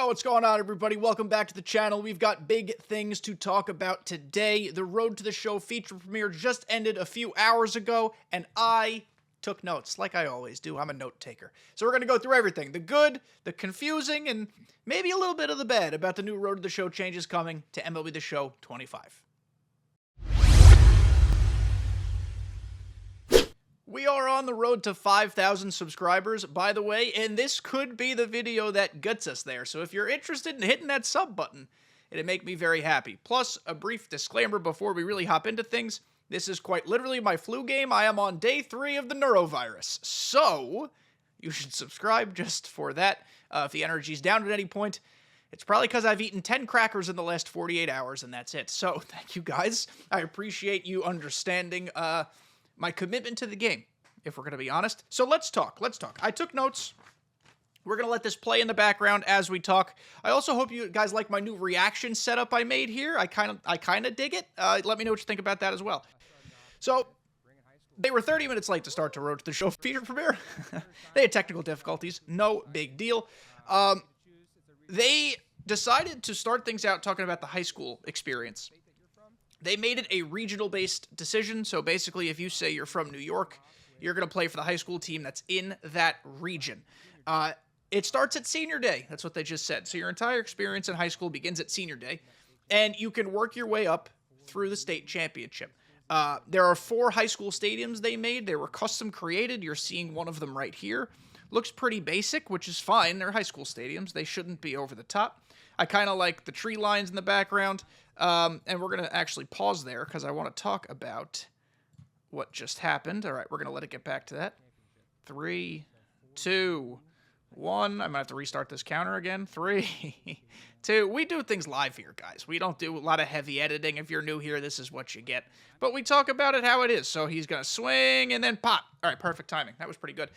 Yo, what's going on, everybody? Welcome back to the channel. We've got big things to talk about today. The Road to the Show feature premiere just ended a few hours ago, and I took notes, like I always do. I'm a note taker. So we're going to go through everything. The good, the confusing, and maybe a little bit of the bad about the new Road to the Show changes coming to MLB The Show 25. We are on the road to 5,000 subscribers, by the way, and this could be the video that gets us there. So if you're interested in hitting that sub button, it'd make me very happy. Plus, a brief disclaimer before we really hop into things. This is quite literally my flu game. I am on day 3 of the neurovirus. So, you should subscribe just for that. If the energy's down at any point, it's probably because I've eaten 10 crackers in the last 48 hours, and that's it. So, thank you guys. I appreciate you understanding, my commitment to the game, if we're going to be honest. So let's talk. I took notes. We're going to let this play in the background as we talk. I also hope you guys like my new reaction setup I made here. I kind of dig it. Let me know what you think about that as well. So, they were 30 minutes late to start the Road to the Show feature premiere. They had technical difficulties. No big deal. They decided to start things out talking about the high school experience. They made it a regional-based decision, so basically if you say you're from New York, you're going to play for the high school team that's in that region. It starts at senior day. That's what they just said. So your entire experience in high school begins at senior day, and you can work your way up through the state championship. There are 4 high school stadiums they made. They were custom created. You're seeing one of them right here. Looks pretty basic, which is fine. They're high school stadiums. They shouldn't be over the top. I kind of like the tree lines in the background. And we're going to actually pause there because I want to talk about what just happened. All right, we're going to let it get back to that. 3, 2, 1. I might have to restart this counter again. 3, 2. We do things live here, guys. We don't do a lot of heavy editing. If you're new here, this is what you get. But we talk about it how it is. So he's going to swing and then pop. All right, perfect timing. That was pretty good.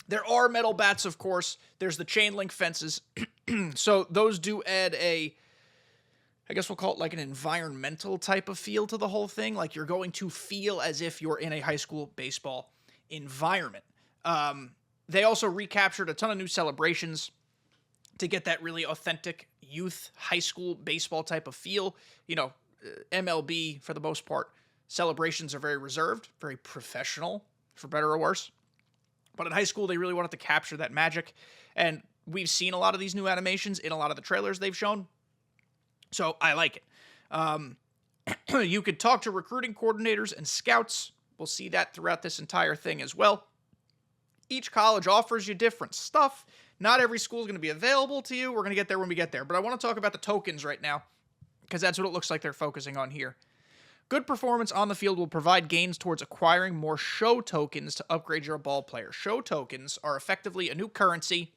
There are metal bats, of course. There's the chain link fences. So those do add a, I guess we'll call it like an environmental type of feel to the whole thing. Like you're going to feel as if you're in a high school baseball environment. They also recaptured a ton of new celebrations to get that really authentic youth high school baseball type of feel. You know, MLB, for the most part, celebrations are very reserved, very professional, for better or worse. But in high school, they really wanted to capture that magic. And we've seen a lot of these new animations in a lot of the trailers they've shown. So I like it. You could talk to recruiting coordinators and scouts. We'll see that throughout this entire thing as well. Each college offers you different stuff. Not every school is going to be available to you. We're going to get there when we get there. But I want to talk about the tokens right now, because that's what it looks like they're focusing on here. Good performance on the field will provide gains towards acquiring more show tokens to upgrade your ball player. Show tokens are effectively a new currency.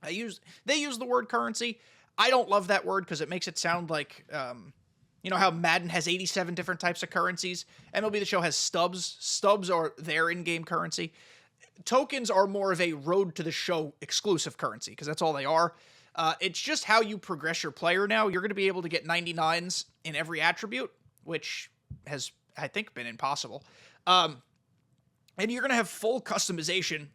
They use the word currency. I don't love that word because it makes it sound like, you know how Madden has 87 different types of currencies? MLB The Show has stubs. Stubs are their in-game currency. Tokens are more of a Road to the Show exclusive currency because that's all they are. It's just how you progress your player now. You're going to be able to get 99s in every attribute, which has, I think, been impossible. And you're going to have full customization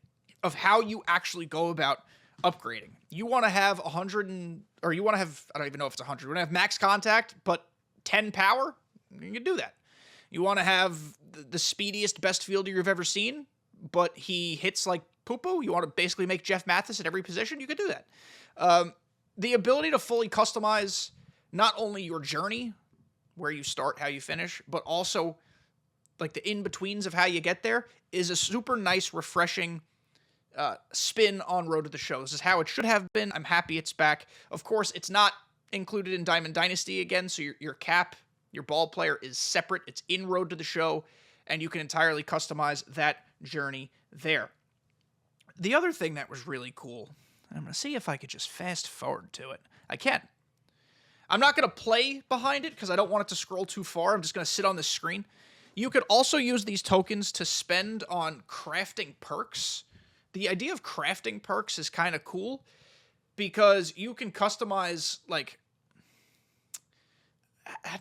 of how you actually go about upgrading. You want to have 100 or you want to have, I don't even know if it's 100. You want to have max contact, but 10 power? You can do that. You want to have the speediest, best fielder you've ever seen, but he hits like poo-poo? You want to basically make Jeff Mathis at every position? You could do that. The ability to fully customize not only your journey, where you start, how you finish, but also like the in-betweens of how you get there is a super nice, refreshing spin on Road to the Show. This is how it should have been. I'm happy it's back. Of course, it's not included in Diamond Dynasty again, so your cap, your ball player is separate. It's in Road to the Show, and you can entirely customize that journey there. The other thing that was really cool, I'm going to see if I could just fast forward to it. I can. I'm not going to play behind it because I don't want it to scroll too far. I'm just going to sit on the screen. You could also use these tokens to spend on crafting perks. The idea of crafting perks is kind of cool because you can customize, like,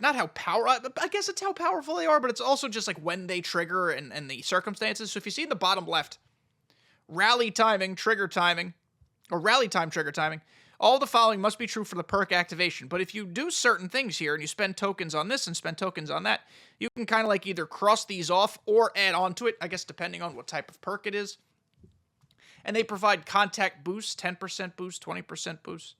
not how I guess it's how powerful they are, but it's also just like when they trigger and the circumstances. So if you see in the bottom left, rally timing, trigger timing, or rally time trigger timing. All the following must be true for the perk activation, but if you do certain things here and you spend tokens on this and spend tokens on that, you can kind of like either cross these off or add on to it, I guess depending on what type of perk it is. And they provide contact boosts, 10% boost, 20% boost.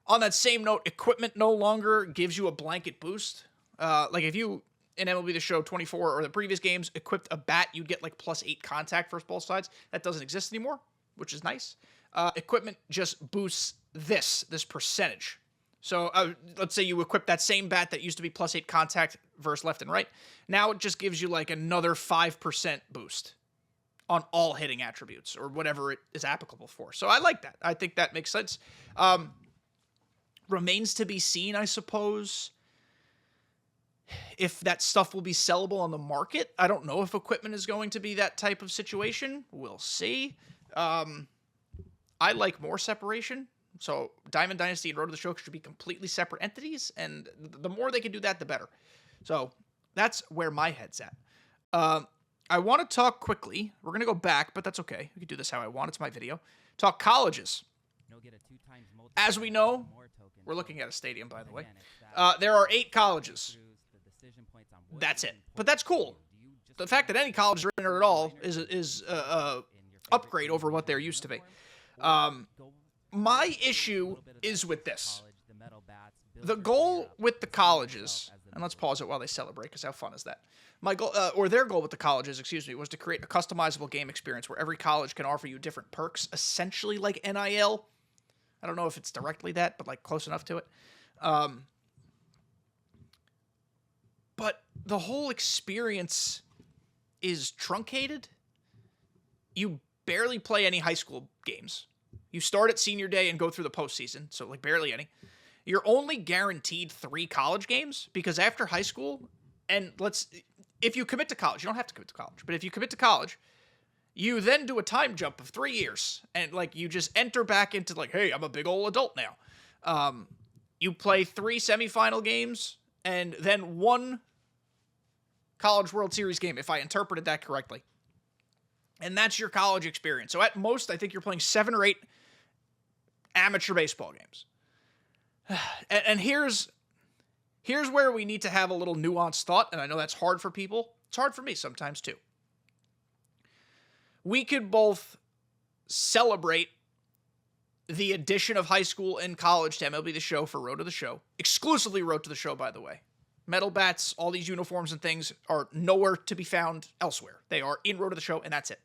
On that same note, equipment no longer gives you a blanket boost. Like if you, in MLB The Show 24 or the previous games, equipped a bat, you'd get like +8 contact for both sides. That doesn't exist anymore, which is nice. Equipment just boosts this percentage. So let's say you equip that same bat that used to be +8 contact versus left and right. Now it just gives you like another 5% boost on all hitting attributes or whatever it is applicable for. So I like that. I think that makes sense. Remains to be seen, I suppose, if that stuff will be sellable on the market. I don't know if equipment is going to be that type of situation. We'll see. I like more separation. So Diamond Dynasty and Road to the Show should be completely separate entities, and the more they can do that, the better. So that's where my head's at. I want to talk quickly. We're going to go back, but that's okay. We can do this how I want. It's my video. Talk colleges. As we know, we're looking at a stadium, by the way. There are 8 colleges. That's it. But that's cool. The fact that any colleges are in there at all is upgrade over what they're used to be. My issue is with this. The goal with the colleges, and let's pause it while they celebrate, because how fun is that? My goal, or their goal with the colleges, was to create a customizable game experience where every college can offer you different perks, essentially like NIL. I don't know if it's directly that, but like close enough to it. But the whole experience is truncated. You barely play any high school games. You start at senior day and go through the postseason, so like barely any. You're only guaranteed 3 college games because after high school, and if you commit to college, you don't have to commit to college, but if you commit to college, you then do a time jump of 3 years, and like you just enter back into like, hey, I'm a big old adult now. You play 3 semifinal games and then 1 College World Series game, if I interpreted that correctly. And that's your college experience. So at most, I think you're playing 7 or 8 amateur baseball games. And here's where we need to have a little nuanced thought, and I know that's hard for people. It's hard for me sometimes too. We could both celebrate the addition of high school and college to MLB The Show for Road to the Show. Exclusively Road to the Show, by the way. Metal bats, all these uniforms and things are nowhere to be found elsewhere. They are in Road to the Show, and that's it.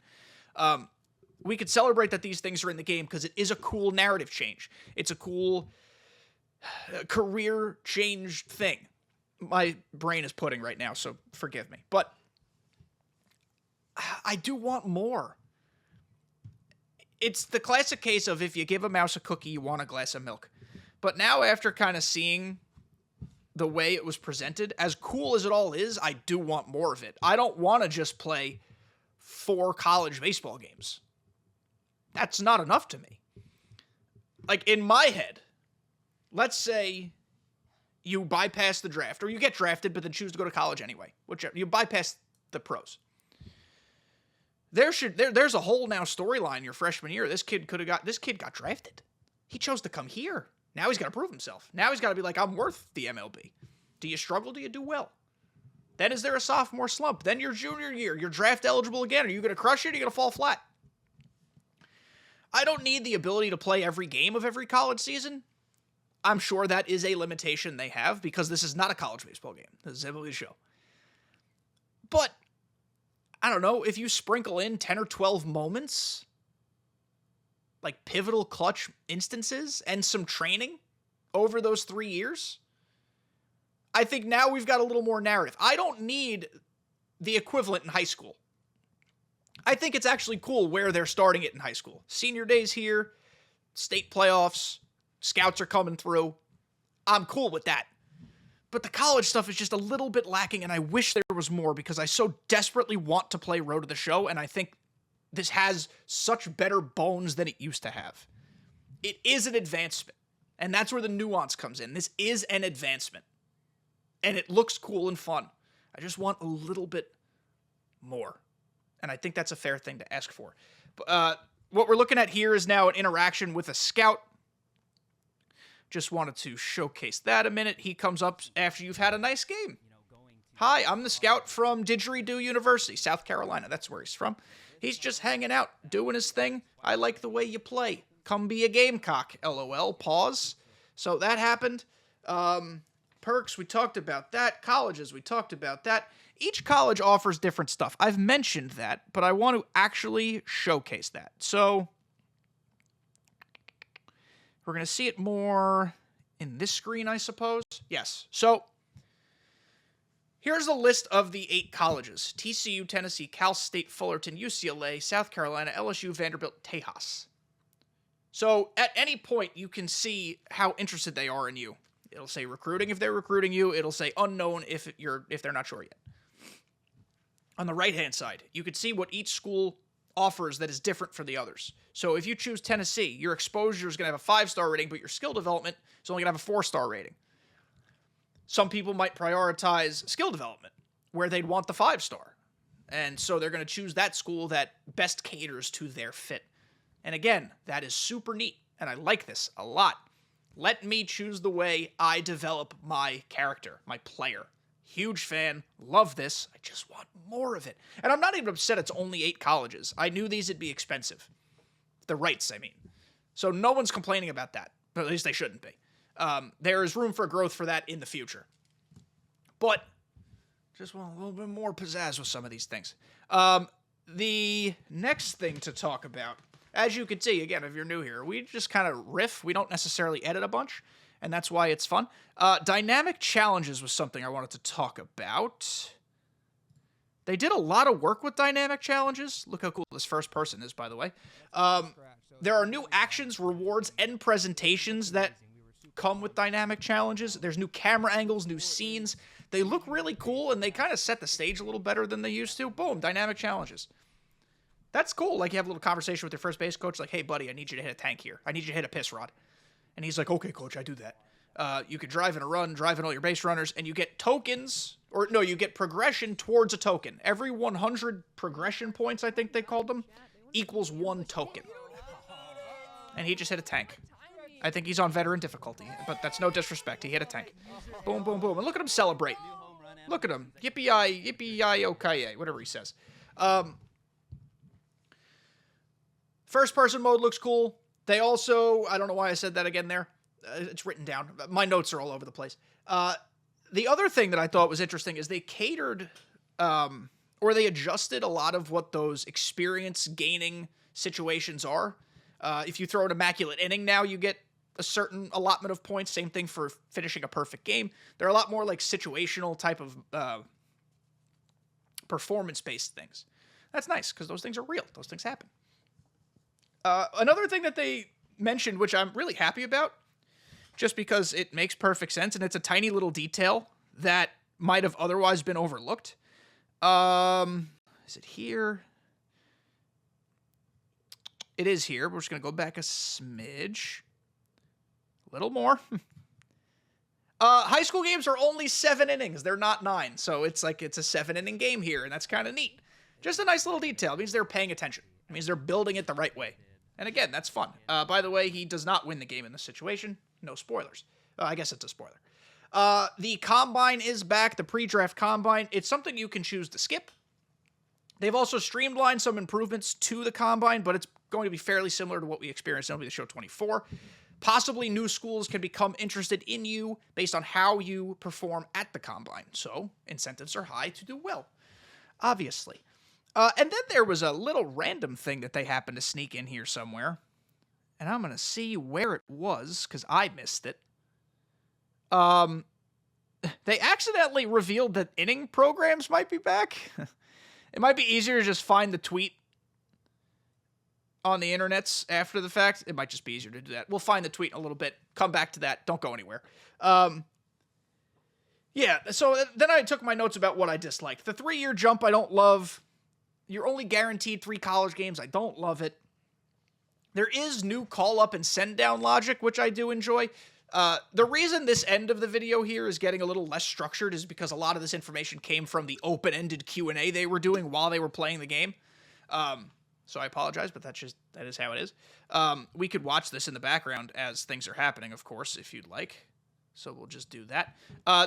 We could celebrate that these things are in the game because it is a cool narrative change. It's a cool career change thing. My brain is pudding right now, so forgive me. But I do want more. It's the classic case of if you give a mouse a cookie, you want a glass of milk. But now after kind of seeing the way it was presented, as cool as it all is, I do want more of it. I don't want to just play 4 college baseball games. That's not enough to me. Like, in my head, let's say you bypass the draft, or you get drafted but then choose to go to college anyway. Whichever. You bypass the pros. There's a whole now storyline your freshman year. This kid got drafted. He chose to come here. Now he's got to prove himself. Now he's got to be like, I'm worth the MLB. Do you struggle? Do you do well? Then is there a sophomore slump? Then your junior year, you're draft eligible again. Are you going to crush it? Or are you going to fall flat? I don't need the ability to play every game of every college season. I'm sure that is a limitation they have because this is not a college baseball game. This is MLB The Show. But I don't know, if you sprinkle in 10 or 12 moments, like pivotal clutch instances, and some training over those 3 years, I think now we've got a little more narrative. I don't need the equivalent in high school. I think it's actually cool where they're starting it in high school. Senior day's here, state playoffs, scouts are coming through. I'm cool with that. But the college stuff is just a little bit lacking, and I wish there was more because I so desperately want to play Road to the Show, and I think this has such better bones than it used to have. It is an advancement, and that's where the nuance comes in. This is an advancement, and it looks cool and fun. I just want a little bit more, and I think that's a fair thing to ask for. what we're looking at here is now an interaction with a scout. Just wanted to showcase that a minute. He comes up after you've had a nice game. Hi, I'm the scout from Didgeridoo University, South Carolina. That's where he's from. He's just hanging out, doing his thing. I like the way you play. Come be a gamecock, LOL, pause. So that happened. Perks, we talked about that. Colleges, we talked about that. Each college offers different stuff. I've mentioned that, but I want to actually showcase that. So we're going to see it more in this screen, I suppose. Yes. So here's a list of the 8 colleges: TCU, Tennessee, Cal State, Fullerton, UCLA, South Carolina, LSU, Vanderbilt, Tejas. So at any point, you can see how interested they are in you. It'll say recruiting if they're recruiting you. It'll say unknown if they're not sure yet. On the right-hand side, you can see what each school offers that is different for the others. So if you choose Tennessee, your exposure is going to have a 5-star rating, but your skill development is only going to have a 4-star rating. Some people might prioritize skill development, where they'd want the 5-star. And so they're going to choose that school that best caters to their fit. And again, that is super neat, and I like this a lot. Let me choose the way I develop my character, my player. Huge fan, love this, I just want more of it. And I'm not even upset it's only 8 colleges. I knew these would be expensive. The rights, I mean. So no one's complaining about that, but at least they shouldn't be. There is room for growth for that in the future. But just want a little bit more pizzazz with some of these things. The next thing to talk about, as you can see, again, if you're new here, we just kind of riff. We don't necessarily edit a bunch, and that's why it's fun. Dynamic challenges was something I wanted to talk about. They did a lot of work with dynamic challenges. Look how cool this first person is, by the way. There are new actions, rewards, and presentations that come with dynamic challenges. There's new camera angles, new scenes. They look really cool, and they kind of set the stage a little better than they used to. Boom, dynamic challenges. That's cool. Like, you have a little conversation with your first base coach, like, hey, buddy, I need you to hit a tank here. I need you to hit a piss rod. And he's like, okay, coach, I do that. You could drive in a run, drive in all your base runners, and you get tokens, or no, you get progression towards a token. Every 100 progression points, I think they called them, equals 1 token. And he just hit a tank. I think he's on veteran difficulty, but that's no disrespect. He hit a tank. Boom, boom, boom. And look at him celebrate. Look at him. Yippee-yi-okay, whatever he says. First-person mode looks cool. They also, I don't know why I said that again there. It's written down. My notes are all over the place. The other thing that I thought was interesting is they catered, or they adjusted a lot of what those experience-gaining situations are. If you throw an immaculate inning now, you get a certain allotment of points. Same thing for finishing a perfect game. They're a lot more like situational type of performance-based things. That's nice, because those things are real. Those things happen. Another thing that they mentioned, which I'm really happy about, just because it makes perfect sense, and it's a tiny little detail that might have otherwise been overlooked. Is it here? It is here. We're just going to go back a smidge. A little more. High school games are only 7 innings. They're not 9. So it's like it's a 7-inning game here, and that's kind of neat. Just a nice little detail. It means they're paying attention. It means they're building it the right way. And again, that's fun. By the way, he does not win the game in this situation. No spoilers. I guess it's a spoiler. The Combine is back, the pre-draft Combine. It's something you can choose to skip. They've also streamlined some improvements to the Combine, but it's going to be fairly similar to what we experienced in the Show 24. Possibly new schools can become interested in you based on how you perform at the Combine. So incentives are high to do well, obviously. And then there was a little random thing that they happened to sneak in here somewhere. And I'm going to see where it was, because I missed it. They accidentally revealed that inning programs might be back. It might be easier to just find the tweet on the internets after the fact. It might just be easier to do that. We'll find the tweet in a little bit. Come back to that. Don't go anywhere. Yeah, so then I took my notes about what I disliked. The 3-year jump I don't love. You're only guaranteed 3 college games. I don't love it. There is new call-up and send-down logic, which I do enjoy. The reason this end of the video here is getting a little less structured is because a lot of this information came from the open-ended Q&A they were doing while they were playing the game. so I apologize, but that is how it is. We could watch this in the background as things are happening, of course, if you'd like. So we'll just do that.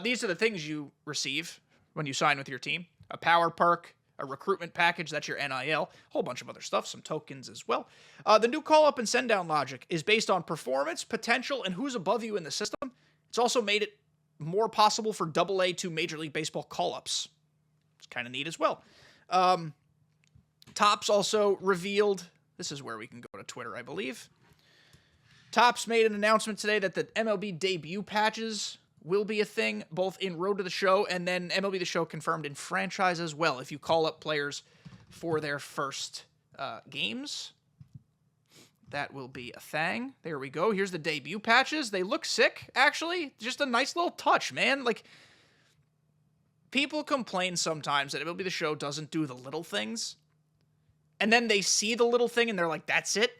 These are the things you receive when you sign with your team. A power perk, a recruitment package, that's your NIL, a whole bunch of other stuff, some tokens as well. The new call-up and send-down logic is based on performance, potential, and who's above you in the system. It's also made it more possible for AA to Major League Baseball call-ups. It's kind of neat as well. Topps also revealed, this is where we can go to Twitter, I believe. Topps made an announcement today that the MLB debut patches will be a thing, both in Road to the Show and then MLB The Show confirmed in franchise as well, if you call up players for their first games. That will be a thing. There we go. Here's the debut patches. They look sick, actually. Just a nice little touch, man. Like, people complain sometimes that MLB The Show doesn't do the little things, and then they see the little thing and they're like, that's it?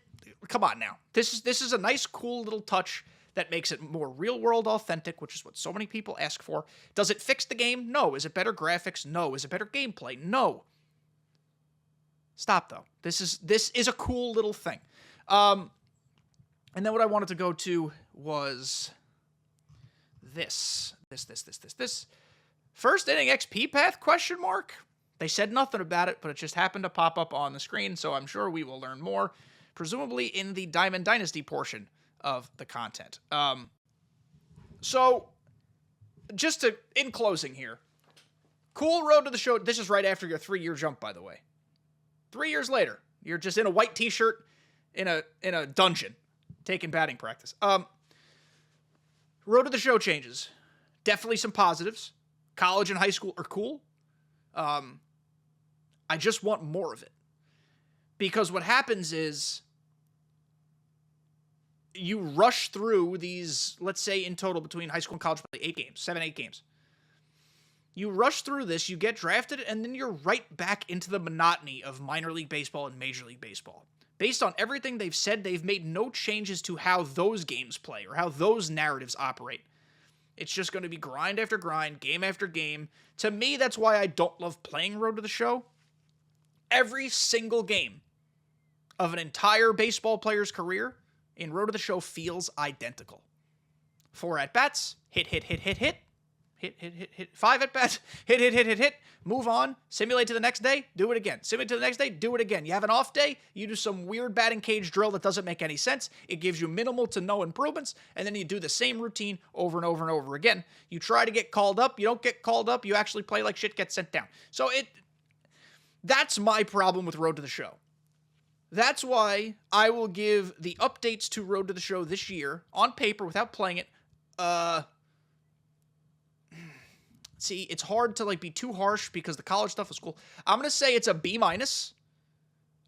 Come on now. This is a nice, cool little touch that makes it more real-world authentic, which is what so many people ask for. Does it fix the game? No. Is it better graphics? No. Is it better gameplay? No. Stop, though. This is a cool little thing. And then what I wanted to go to was this. First inning XP path, question mark? They said nothing about it, but it just happened to pop up on the screen, so I'm sure we will learn more, presumably in the Diamond Dynasty portion of the content. So, just in closing here, cool Road to the Show. This is right after your 3-year jump, by the way. 3 years later, you're just in a white t-shirt in a dungeon taking batting practice. Road to the Show changes. Definitely some positives. College and high school are cool. I just want more of it. Because what happens is you rush through these, let's say in total between high school and college, probably 7-8 games. You rush through this, you get drafted, and then you're right back into the monotony of minor league baseball and Major League Baseball. Based on everything they've said, they've made no changes to how those games play or how those narratives operate. It's just going to be grind after grind, game after game. To me, that's why I don't love playing Road to the Show. Every single game of an entire baseball player's career in Road to the Show feels identical. 4 at-bats, hit. 5 at-bats, hit. Move on, simulate to the next day, do it again. Simulate to the next day, do it again. You have an off day, you do some weird batting cage drill that doesn't make any sense. It gives you minimal to no improvements, and then you do the same routine over and over and over again. You try to get called up, you don't get called up, you actually play like shit, get sent down. So that's my problem with Road to the Show. That's why I will give the updates to Road to the Show this year, on paper, without playing it, see, it's hard to be too harsh because the college stuff is cool. I'm going to say it's a B-.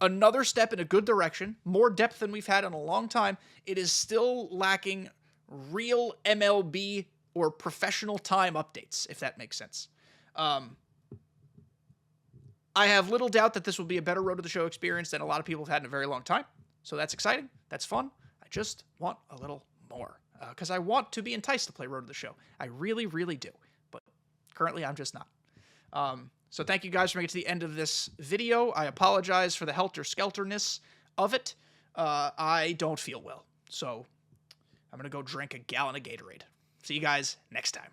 Another step in a good direction, more depth than we've had in a long time. It is still lacking real MLB or professional time updates, if that makes sense. I have little doubt that this will be a better Road to the Show experience than a lot of people have had in a very long time. So that's exciting. That's fun. I just want a little more because I want to be enticed to play Road to the Show. I really, really do. But currently, I'm just not. So thank you guys for making it to the end of this video. I apologize for the helter-skelterness of it. I don't feel well. So I'm going to go drink a gallon of Gatorade. See you guys next time.